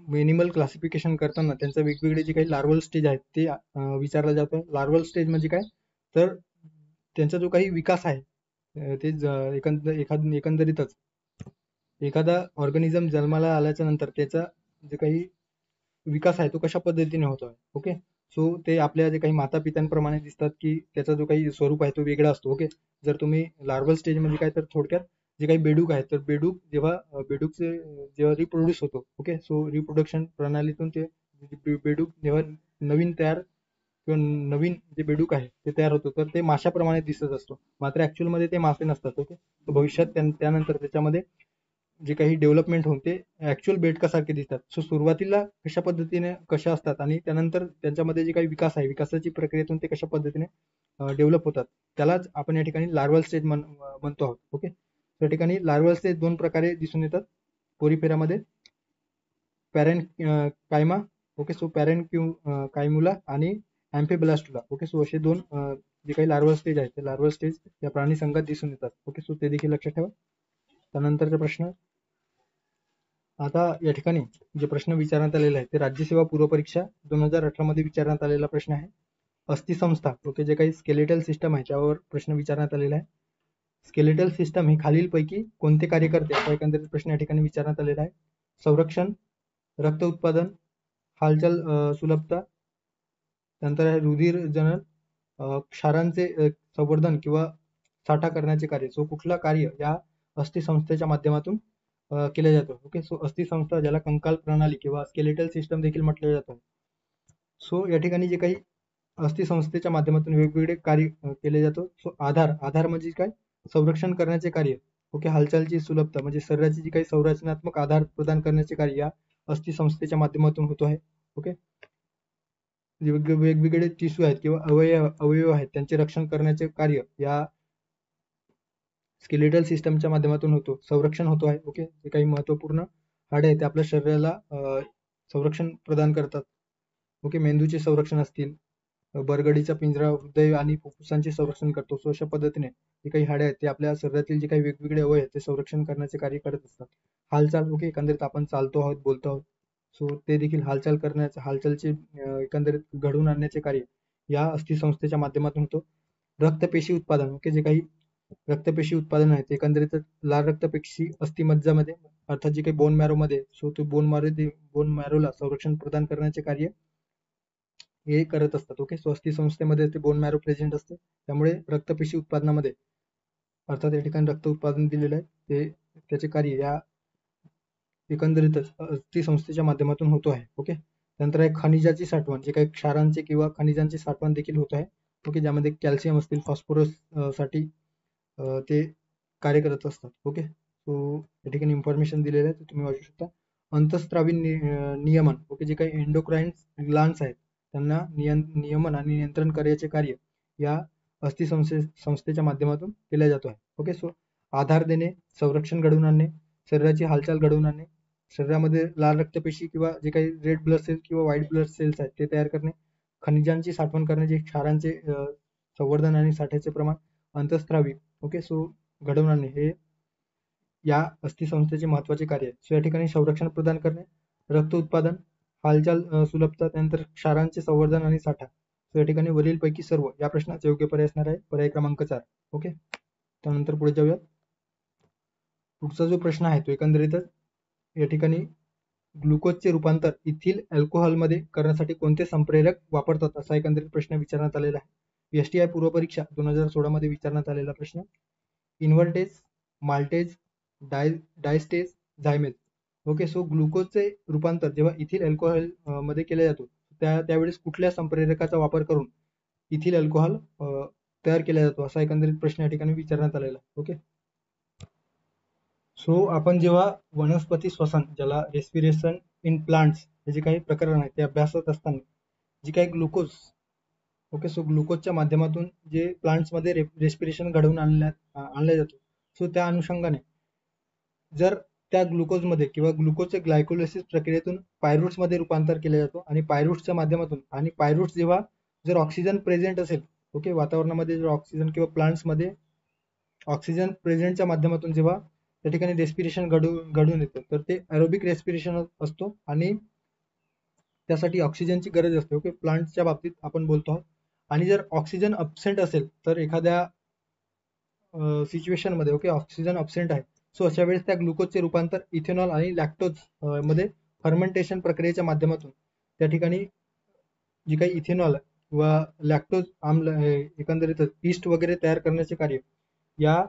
एनिमल क्लासिफिकेशन करताना त्यांचे वेगवेगळे जे काही लार्वल स्टेज आहेत ते विचारलं जातं. लार्वल स्टेज म्हणजे काय तर त्यांचा जो काही विकास आहे ते एकंदरीतच एखादा ऑर्गॅनिझम जन्माला आल्याच्या नंतर त्याचा जे काही विकास आहे तो कशा पद्धतीने होतोय. ओके, सो ते आपल्या जे काही माता पित्यांप्रमाणे दिसतात की त्याचा जो काही स्वरूप आहे तो वेगळा असतो. ओके, जर तुम्ही लार्वल स्टेज म्हणजे काय तर थोडक्यात जे काही बेडूक आहेत तर बेडूकचे जेव्हा रिप्रोड्यूस होतो. ओके, सो रिप्रोडक्शन प्रणालीतून ते बेडूक जेव्हा नवीन जे बेडूक आहे ते तयार होतो तर ते माशाप्रमाणे दिसत असतो, मात्र ऍक्च्युअल मध्ये ते मासे नसतात. ओके, तर भविष्यात त्यानंतर त्याच्यामध्ये जे काही डेव्हलपमेंट होऊन ते ऍक्च्युअल बेडकासारखे दिसतात. सो सुरुवातीला कशा असतात आणि त्यानंतर त्यांच्यामध्ये जे काही विकास आहे विकासाची प्रक्रियेतून ते कशा पद्धतीने डेव्हलप होतात त्यालाच आपण या ठिकाणी लार्वल स्टेज म्हणतो आहोत. ओके, त्या ठिकाणी लार्वल स्टेज दोन प्रकारे दिसून येतात पोरीफेरामध्ये, कायमा, ओके, सो कायमुला आणि अँफिब्लास्टुला. ओके, सो असे दोन जे काही लार्वल स्टेज आहेत ते लार्वल स्टेज या प्राणी संघात दिसून येतात. ओके, सो ते देखील लक्षात ठेवा. त्यानंतरचा प्रश्न, आता या ठिकाणी जे प्रश्न विचारण्यात आलेले आहे ते राज्यसेवा पूर्वपरीक्षा 2018 मध्ये विचारण्यात आलेला प्रश्न आहे. अस्थिसंस्था, ओके, जे काही स्केलेटल सिस्टम आहे त्यावर प्रश्न विचारण्यात आलेला आहे. स्केलेटल सिस्टम हे खालीलपैकी कोणते कार्य करते असा एकंदरीत प्रश्न या ठिकाणी विचारण्यात आलेला आहे. संरक्षण, रक्त उत्पादन, हालचाल सुलभता, नंतर रुधिर जनन, क्षारांचे संवर्धन किंवा साठा करण्याचे कार्य. सो कुठला कार्य या अस्थिसंस्थेच्या माध्यमातून केलं जातं. ओके, सो अस्थिसंस्था ज्याला कंकाल प्रणाली किंवा स्केलेटल सिस्टम देखील म्हटलं जातं. सो या ठिकाणी जे काही अस्थिसंस्थेच्या माध्यमातून वेगवेगळे कार्य केले जातो. सो आधार म्हणजे काय संरक्षण करण्याचे कार्य ओके, हालचालची सुलभता म्हणजे शरीराची जी काही संरचनात्मक आधार प्रदान करण्याचे कार्य या अस्थिसंस्थेच्या माध्यमातून होतो आहे. ओके, जे वेगवेगळे टिश्यू आहेत किंवा अवयव आहेत त्यांचे रक्षण करण्याचे कार्य या स्केलेटल सिस्टमच्या माध्यमातून होतो, संरक्षण होतो आहे. ओके, जे काही महत्वपूर्ण हाडे आहेत ते आपल्या शरीराला संरक्षण प्रदान करतात. ओके, मेंदूचे संरक्षण असतील, बरगडीचा पिंजरा हृदय आणि फुफ्फुसांचे संरक्षण करतो. सो अशा पद्धतीने जे काही हाडे आहेत ते आपल्या शरीरातील जे काही वेगवेगळे अवयव आहेत ते संरक्षण करण्याचे कार्य करत असतात. हालचाल, ओके, एकंदरीत आपण चालतो आहोत, बोलतो आहोत, सो ते देखील हालचालचे एकंदरीत घडवून आणण्याचे कार्य या अस्थिसंस्थेच्या माध्यमातून होतो. रक्तपेशी उत्पादन, ओके, जे काही रक्तपेशी उत्पादन आहे ते एकंदरीत लाल रक्तपेशी अस्थिमज्जामध्ये अर्थात जे काही बोन मॅरो मध्ये, सो ते बोन मॅरोला संरक्षण प्रदान करण्याचे कार्य हे करत असतात. ओके, सो अस्थिसंस्थेमध्ये ते बोन मॅरो प्रेझेंट असते, त्यामुळे रक्तपेशी उत्पादनामध्ये अर्थात या ठिकाणी रक्त उत्पादन दिलेलं आहे ते त्याचे कार्य या एकंदरीतच अस्थिसंस्थेच्या माध्यमातून होतो आहे. ओके, त्यानंतर आहे खनिजाची साठवण, जे काही क्षारांचे किंवा खनिजांची साठवण देखील होत आहे. ओके, ज्यामध्ये कॅल्शियम असतील, फॉस्फरस साठी ते कार्य करत असतात. ओके, सो या ठिकाणी इन्फॉर्मेशन दिलेलं आहे, तुम्ही वाचू शकता. अंतःस्रावी नियमन, ओके, जे काही एंडोक्राईन ग्लान्स आहेत त्यांना नियमन आणि नियंत्रण करायचे कार्य या संस्थेच्या माध्यमातून केले जातो आहे. ओके, सो आधार देणे, संरक्षण घडवून आणणे, शरीराची हालचाल घडवून आणणे, शरीरामध्ये लाल रक्तपेशी किंवा जे काही रेड ब्लड सेल्स किंवा व्हाईट ब्लड सेल्स आहेत ते तयार करणे, खनिजांची साठवण करणे, जे क्षारांचे संवर्धन आणि साठ्याचे प्रमाण, अंतःस्रावी, ओके, सो घडवून आणणे हे या अस्थिसंस्थेचे महत्वाचे कार्य आहे. सो या ठिकाणी संरक्षण प्रदान करणे, रक्त उत्पादन, हालचाल सुलभता, त्यानंतर क्षारांचे संवर्धन आणि साठा. सो या ठिकाणी वरीलपैकी सर्व या प्रश्नाचे योग्य पर्याय असणार आहे पर्याय क्रमांक 4. ओके, त्यानंतर पुढे जाऊयात. पुढचा जो प्रश्न आहे तो एकंदरीतच या ठिकाणी ग्लुकोजचे रूपांतर इथिल अल्कोहोलमध्ये करण्यासाठी कोणते संप्रेरक वापरतात असा एकंदरीत प्रश्न विचारण्यात आलेला आहे. STI पूर्व परीक्षा 2016 मध्ये विचारण्यात आलेला प्रश्न. इन्व्हर्टेज, माल्टेज, डायस्टेज, झायमेज. ओके, सो ग्लुकोजचे रूपांतर जेव्हा इथिल अल्कोहोल मध्ये केले जातो त्यावेळेस कुठल्या संप्रेरकाचा वापर करून इथिल अल्कोहोल तयार केला जातो असा एकंदरीत प्रश्न या ठिकाणी विचारण्यात आलेला. ओके, सो आपण जेव्हा वनस्पती श्वसन ज्याला रेस्पिरेशन इन प्लांट्स हे जे काही प्रकरण आहे ते अभ्यासत असताना जी काही ग्लुकोज, ओके, सो ग्लुकोजच्या माध्यमातून जे प्लांट्स मध्ये रेस्पिरेशन घडवून आणलं जातो, सो त्या अनुषंगाने जर त्या ग्लुकोजमध्ये किंवा ग्लुकोजचे ग्लायकोलिसिस प्रक्रियेतून पायरुट्स मध्ये रूपांतर केले जातो आणि पायरुट्सच्या माध्यमातून आणि पायरुट्स जेव्हा जर ऑक्सिजन प्रेझेंट असेल, ओके, वातावरणामध्ये जर ऑक्सिजन किंवा प्लांट्स मध्ये ऑक्सिजन प्रेझेंटच्या माध्यमातून जेव्हा त्या ठिकाणी रेस्पिरेशन घडून येतं तर ते एरोबिक रेस्पिरेशन असतो आणि त्यासाठी ऑक्सिजनची गरज असते. ओके, प्लांटच्या बाबतीत आपण बोलतो आहोत. आणि जर ऑक्सिजन अब्सेंट असेल तर एखाद्या सिच्युएशन मध्ये, ओके, ऑक्सिजन अब्सेंट आहे, सो अशा वेळेस त्या ग्लुकोजचे रूपांतर इथेनॉल आणि लॅक्टोज मध्ये फर्मेंटेशन प्रक्रियेच्या माध्यमातून त्या ठिकाणी जी काही इथेनॉल किंवा लॅक्टोज आम्ल एकंदरीतच ईस्ट वगैरे तयार करण्याचे कार्य या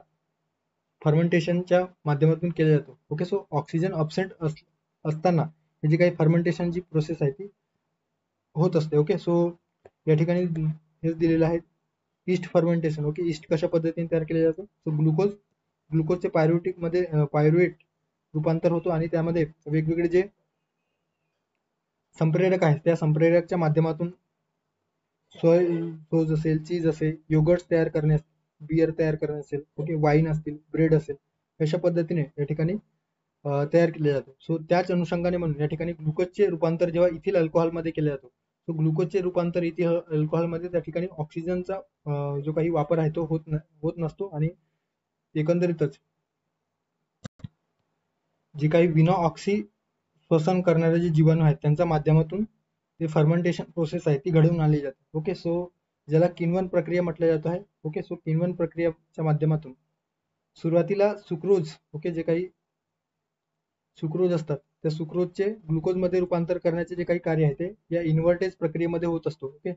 फर्मेंटेशनच्या माध्यमातून केले जातो. ओके, सो ऑक्सिजन अब्सेंट असताना जी काही फर्मेंटेशनची प्रोसेस आहे ती होत असते. ओके, सो या ठिकाणी हेच दिलेलं आहे ईस्ट फर्मेंटेशन. ओके, ईस्ट कशा पद्धतीने तयार केले जाते, सो ग्लुकोजचे पायरुवेट रूपांतर होतो आणि त्यामध्ये वेगवेगळे जे संप्रेरक आहेत त्या संप्रेरकच्या माध्यमातून सॉस असेल, चीज असेल, योगर्ट्स तयार करणे, बियर तयार करणे असेल, ओके, वाईन असतील, ब्रेड असेल, अशा पद्धतीने या ठिकाणी तयार केले जाते. सो त्याच अनुषंगाने म्हणून या ठिकाणी ग्लुकोजचे रूपांतर जेव्हा इथिल अल्कोहोलमध्ये केले जातो, तो ग्लुकोजचे रूपांतर इथिल अल्कोहोलमध्ये त्या ठिकाणी ऑक्सिजनचा जो काही वापर आहे तो होत नसतो आणि एकंदरीतच जी काही विना ऑक्सी श्वसन करणारे जे जीवाणू आहेत त्यांच्या माध्यमातून ते फर्मेंटेशन प्रोसेस आहे ती घडवून आणली जाते. ओके, सो ज्याला किण्वन प्रक्रिया म्हटलं जात आहे. ओके, सो किण्वन प्रक्रियेच्या माध्यमातून सुरुवातीला सुक्रोज, ओके, जे काही सुक्रोज असतात त्या सुक्रोजचे ग्लुकोजमध्ये रूपांतर करण्याचे जे काही कार्य आहे ते या इन्व्हर्टेज प्रक्रियेमध्ये होत असतो. ओके,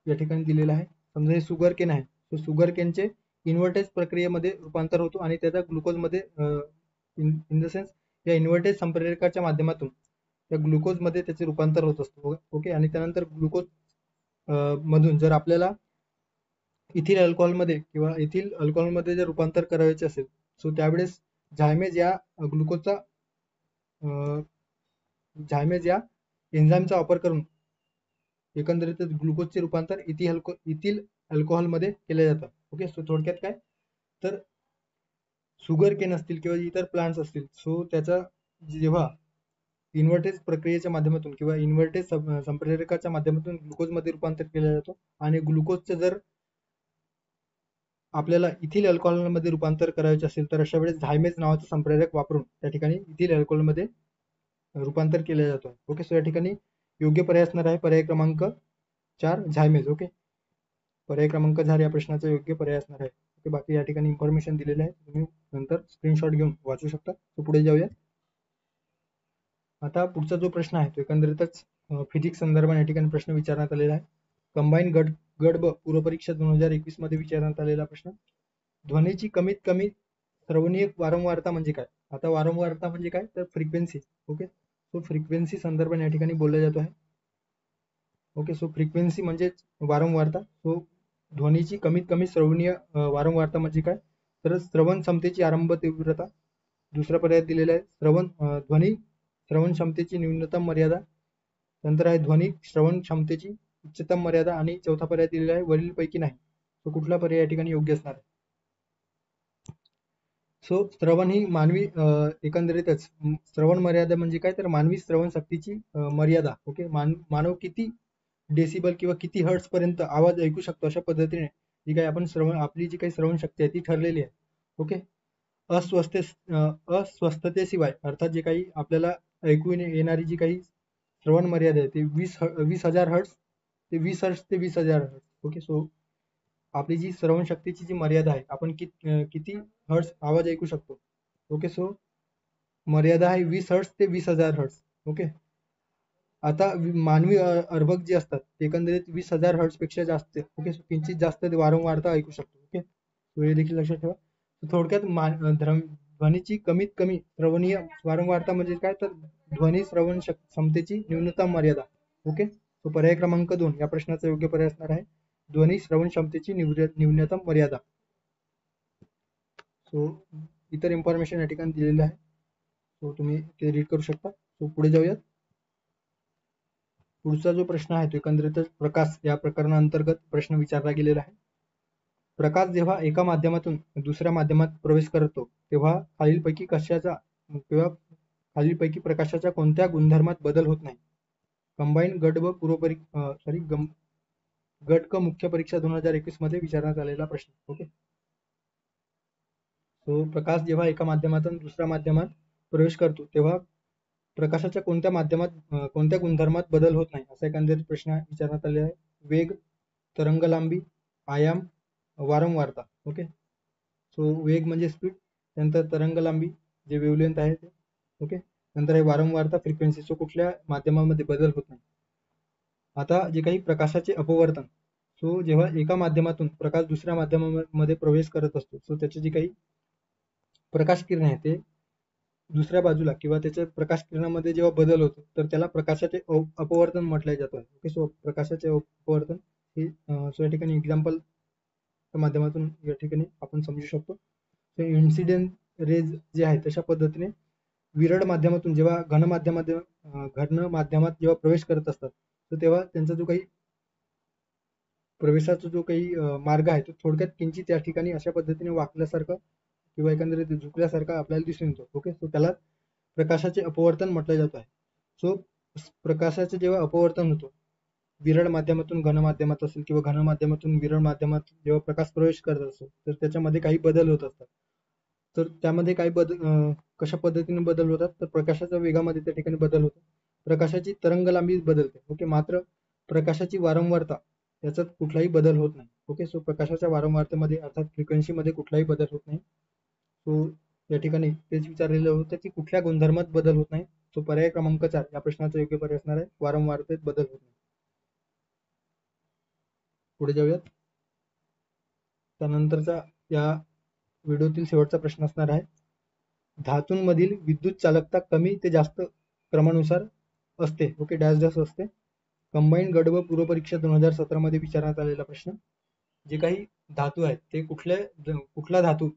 या ठिकाणी दिलेलं आहे. समजा हे शुगर केन आहे, तो शुगर केनचे इन्व्हर्टेज प्रक्रियेमध्ये रूपांतर होतो आणि त्याचा ग्लुकोजमध्ये इन द सेन्स या इन्व्हर्टेज संप्रेरकाच्या माध्यमातून त्या ग्लुकोजमध्ये त्याचे रूपांतर होत असतो. ओके, आणि त्यानंतर ग्लुकोज मधून जर आपल्याला इथिल अल्कोहोलमध्ये जर रूपांतर करायचे असेल सो त्यावेळेस झायमेज या ग्लुकोजचा झायमेज या एन्झाईमचा वापर करून एकंदरीतच ग्लुकोजचे रूपांतर इथिल अल्कोहोलमध्ये केले जातं. ओके, सो थोडक्यात काय तर शुगर केन असतील किंवा इतर प्लांट्स असतील, सो त्याचा जेव्हा इन्व्हर्टेज प्रक्रियेच्या माध्यमातून किंवा इन्व्हर्टेज संप्रेरकाच्या माध्यमातून ग्लुकोजमध्ये रूपांतर केलं जातं आणि ग्लुकोजचं जर आपल्याला इथिल अल्कोहोलमध्ये रूपांतर करायचे असेल तर अशा वेळेस झायमेज नावाचं संप्रेरक वापरून त्या ठिकाणी इथिल अल्कोहोलमध्ये रूपांतर केलं जातं. ओके, सो या ठिकाणी योग्य पर्याय असणार आहे पर्याय क्रमांक 4 झायमेज. ओके, पर्याय क्रमांक 4 या प्रश्नाचा योग्य पर्याय असणार आहे. ओके, बाकी या ठिकाणी इन्फॉर्मेशन दिलेलं आहे, तुम्ही नंतर स्क्रीनशॉट घेऊन वाचू शकता. तो पुढे जाऊया. आता पुढचा जो प्रश्न आहे तो एकंदरीतच फिजिक्स संदर्भात या ठिकाणी प्रश्न विचारण्यात आलेला आहे. कंबाईन गट ब पूर्वपरीक्षा 2021 मध्ये विचारण्यात आलेला प्रश्न. ध्वनीची कमीत कमी श्रवणीय वारंवारता म्हणजे काय? आता वारंवारता म्हणजे काय तर फ्रिक्वेन्सी. ओके, सो फ्रिक्वेन्सी संदर्भात या ठिकाणी बोलला जातो आहे. ओके, सो फ्रिक्वेन्सी म्हणजे वारंवारता. सो ध्वनीची कमीत कमी श्रवणीय वारंवारता म्हणजे काय तर श्रवण क्षमतेची आरंभ तीव्रता. दुसरा पर्याय दिलेला आहे ध्वनी श्रवण क्षमतेची न्यूनतम मर्यादा. नंतर आहे ध्वनी श्रवण क्षमतेची उच्चतम मर्यादा आणि चौथा पर्याय दिलेला आहे वरीलपैकी नाही. तो कुठला पर्याय या ठिकाणी योग्य असणार आहे? सो श्रवण ही मानवी एकंदरीतच श्रवण मर्यादा म्हणजे काय तर मानवी श्रवण शक्तीची मर्यादा. ओके, मानव किती डेसिबल किंवा किती हर्ट्स पर्यंत आवाज ऐकू शकतो अशा पद्धतीने जी काही आपण आपली जी काही श्रवण शक्ती आहे ती ठरलेली आहे. ओके, अस्वस्थतेशिवाय अर्थात जे काही आपल्याला ऐकू येणारी जी काही श्रवण मर्यादा आहे ती 20,000 हर्ट्स ते 20,000 हर्ट्स. ओके, सो आपली जी श्रवण शक्तीची जी मर्यादा आहे आपण किती हर्ट्स आवाज ऐकू शकतो. ओके, सो मर्यादा आहे 20 हर्ट्स ते 20,000 हर्ट्स. ओके, आता मानवी अर्भक जे असतात एकंदरीत 20,000 हर्ट्स पेक्षा जास्त. ओके, सो किंचित जास्त वारंवारता ऐकू शकतो. ओके, हे देखील लक्षात ठेवा. थोडक्यात ध्वनीची कमीत कमी श्रवणीय वारंवारता म्हणजे काय तर ध्वनी श्रवण क्षमतेची न्यूनतम मर्यादा. ओके, तो पर्याय क्रमांक 2 या प्रश्नाचा योग्य पर्याय असणार आहे ध्वनी श्रवण क्षमतेची न्यूनतम मर्यादा. सो इतर इन्फॉर्मेशन या ठिकाणी दिलेलं आहे, सो तुम्ही ते रीड करू शकता. सो पुढे जाऊयात. पुढचा जो प्रश्न आहे तो एकंदरीतच प्रकाश या प्रकरणाअंतर्गत प्रश्न विचारला गेलेला आहे. प्रकाश जेव्हा एका माध्यमातून दुसऱ्या माध्यमात प्रवेश करतो तेव्हा खालीलपैकी प्रकाशाच्या कोणत्या गुणधर्मात बदल होत नाही? कंबाईन गट व गट क मुख्य परीक्षा 2021 मध्ये विचारण्यात आलेला प्रश्न. ओके, तो प्रकाश जेव्हा एका माध्यमातून दुसऱ्या माध्यमात प्रवेश करतो तेव्हा प्रकाशाच्या कोणत्या गुणधर्मात बदल होत नाही असा एकंदरीत प्रश्न विचारण्यात आलेला आहे. वेग, तरंग लांबी, आयाम, वारंवारता. ओके, सो वेग म्हणजे स्पीड, नंतर तरंग लांबी जे वेव्हलेंथ आहे ते. ओके, नंतर आहे वारंवारता फ्रिक्वेन्सी. सो कुठल्या माध्यमामध्ये बदल होत नाही. आता जे काही प्रकाशाचे अपवर्तन, सो जेव्हा एका माध्यमातून प्रकाश दुसऱ्या माध्यमामध्ये प्रवेश करत असतो सो त्याची जी काही प्रकाश किरण आहे ते दुसऱ्या बाजूला किंवा त्याच्या प्रकाश किरणामध्ये जेव्हा बदल होतो तर त्याला प्रकाशाचे अपवर्तन म्हटले जातं. ओके, सो प्रकाशाचे अपवर्तन हे सो या ठिकाणी एक्झाम्पल माध्यमातून या ठिकाणी आपण समजू शकतो. इन्सिडेंट रेज जे आहे तशा पद्धतीने विरळ माध्यमातून जेव्हा घन माध्यमात जेव्हा प्रवेश करत असतात तर तेव्हा त्यांचा जो काही प्रवेशाचा जो काही मार्ग आहे तो थोडक्यात किंचित या ठिकाणी अशा पद्धतीने वाकल्यासारखं किंवा एकंदरीत झुकल्यासारखं आपल्याला दिसून येतो. ओके, सो त्याला प्रकाशाचे अपवर्तन म्हटलं जात आहे. सो प्रकाशाचे जेव्हा अपवर्तन होतो विरळ माध्यमातून घन माध्यमात असेल किंवा घन माध्यमातून विरळ माध्यमात जेव्हा प्रकाश प्रवेश करत असतो तर त्याच्यामध्ये काही बदल होत असतात. तर त्यामध्ये काही कशा पद्धतीने बदल होतात तर प्रकाशाच्या वेगामध्ये त्या ठिकाणी बदल होतो, प्रकाशाची तरंग लांबी बदलते. ओके, मात्र प्रकाशाची वारंवारता याच्यात कुठलाही बदल होत नाही. ओके, सो प्रकाशाच्या वारंवारतेमध्ये अर्थात फ्रिक्वेन्सीमध्ये कुठलाही बदल होत नाही. सो या ठिकाणी तेच विचारलेलं होतं की कुठल्या गुणधर्मात बदल होत नाही. तो पर्याय क्रमांक 4 या प्रश्नाचा योग्य पर्याय असणार आहे वारंवारतेत बदल होत नाही. पुढे जाऊयात. त्यानंतरचा या व्हिडिओतील शेवटचा प्रश्न असणार आहे धातूंमधील विद्युत चालकता कमी ते जास्त क्रमानुसार असते. ओके, डॅश डॅश असते. कंबाईन गट व पूर्वपरीक्षा 2017 मध्ये विचारण्यात आलेला प्रश्न. जे काही धातू आहेत ते कुठला धातू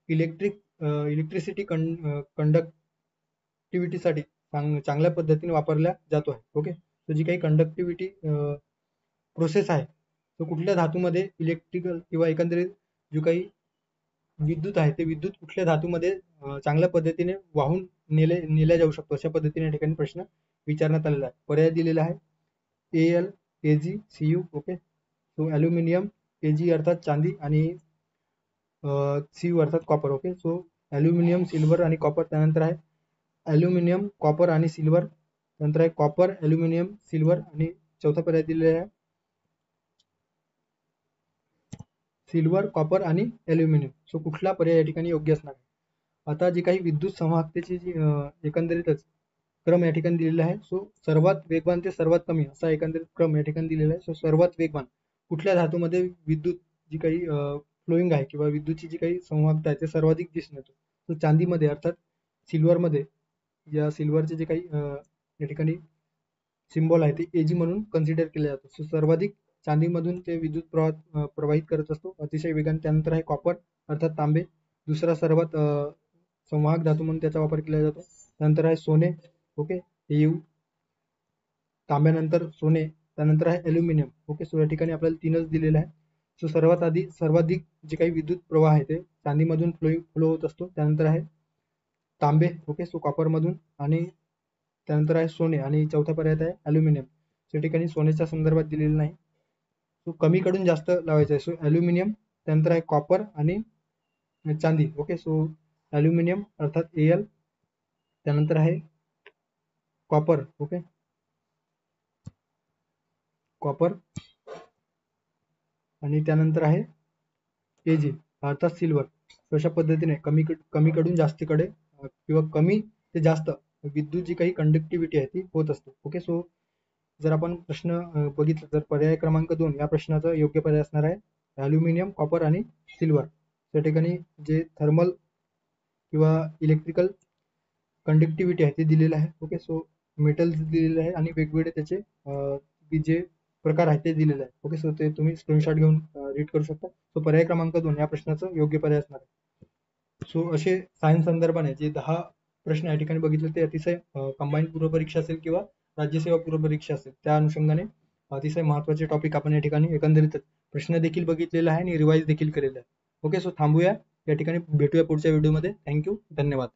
इलेक्ट्रिक इलेक्ट्रिसिटी कंडक्टिव्हिटीसाठी चांगल्या पद्धतीने वापरला जातो आहे. ओके, तर जी काही कंडक्टिव्हिटी प्रोसेस आहे तो कुठल्या धातूमध्ये इलेक्ट्रिकल किंवा एकंदरीत जो काही विद्युत आहे ते विद्युत कुठल्या धातूमध्ये चांगल्या पद्धतीने वाहून नेल्या जाऊ शकतो, अशा पद्धतीने या ठिकाणी प्रश्न विचारण्यात आलेला आहे. पर्याय दिलेला आहे AL, AG, CU. Okay, so aluminium, AG अर्थात चांदी आणि CU अर्थात copper. Okay, so aluminium, silver आणि कॉपर. त्यानंतर आहे ॲल्युमिनियम, कॉपर आणि सिल्वर. नंतर आहे कॉपर, ॲल्युमिनियम, सिल्वर आणि चौथा पर्याय दिलेला आहे सिल्वर, कॉपर आणि ॲल्युमिनियम. सो कुठला पर्याय या ठिकाणी योग्य असणार आहे? आता जी काही विद्युत संवाहकतेची जी एकंदरीतच क्रम या ठिकाणी दिलेला आहे. सो सर्वात वेगवान ते सर्वात कमी असा एकंदरीत क्रम या ठिकाणी दिलेला आहे. सो सर्वात वेगवान कुठल्या धातूमध्ये विद्युत जी काही फ्लोईंग आहे किंवा विद्युतची जी काही संवाहकता आहे ते सर्वाधिक दिसून येतो. सो चांदीमध्ये अर्थात सिल्वरमध्ये, या सिल्वरचे जे काही या ठिकाणी सिम्बॉल आहे ते AG म्हणून कन्सिडर केले जातो. सो सर्वाधिक चांदीमधून ते विद्युत प्रवाहित करत असतो अतिशय वेगाने. त्यानंतर आहे कॉपर अर्थात तांबे, दुसरा सर्वात संवाहक धातू म्हणून त्याचा वापर केला जातो. त्यानंतर आहे सोने. ओके, येऊ तांब्यानंतर सोने. त्यानंतर आहे ॲल्युमिनियम. ओके, सो या ठिकाणी आपल्याला 3च दिलेलं आहे. सो सर्वाधिक जे काही विद्युत प्रवाह आहे ते चांदीमधून फ्लो होत असतो. त्यानंतर आहे तांबे. ओके, सो कॉपरमधून आणि त्यानंतर आहे सोने आणि चौथा पर्याय आहे ॲल्युमिनियम. या ठिकाणी सोन्याच्या संदर्भात दिलेलं नाही. सो कमीकडून जास्त लावायचं आहे. सो ॲल्युमिनियम, त्यानंतर आहे कॉपर आणि चांदी. ओके, सो ॲल्युमिनियम अर्थात AL, त्यानंतर आहे कॉपर. ओके, कॉपर आणि त्यानंतर आहे AG अर्थात सिल्वर. अशा पद्धतीने कमीकडून जास्तीकडे किंवा कमी ते जास्त विद्युत जी काही कंडक्टिव्हिटी आहे ती होत असते. ओके, सो जर आपण प्रश्न बघितलं तर पर्याय क्रमांक 2 या प्रश्नाचा योग्य पर्याय असणार आहे ॲल्युमिनियम, कॉपर आणि सिल्वर. त्या ठिकाणी जे थर्मल किंवा इलेक्ट्रिकल कंडक्टिव्हिटी आहे ते दिलेलं आहे. ओके, सो मेटल्स दिलेले आहे आणि वेगवेगळे त्याचे जे प्रकार आहे ते दिलेले आहे. ओके, सो ते तुम्ही स्क्रीनशॉट घेऊन रीड करू शकता. सो पर्याय क्रमांक 2 या प्रश्नाचं योग्य पर्याय असणार आहे. सो असे सायन्स संदर्भाने जे 10 प्रश्न या ठिकाणी बघितले ते अतिशय कंबाईंड पूर्व परीक्षा असेल किंवा राज्यसेवा पूर्व परीक्षा असेल त्या अनुषंगाने अतिशय महत्त्वाचे टॉपिक आपण या ठिकाणी एकंदरीतच प्रश्न देखील बघितलेला आहे आणि रिवाईज देखील केलेला आहे. ओके, सो थांबूया या ठिकाणी, भेटूया पुढच्या व्हिडिओमध्ये. थँक्यू, धन्यवाद.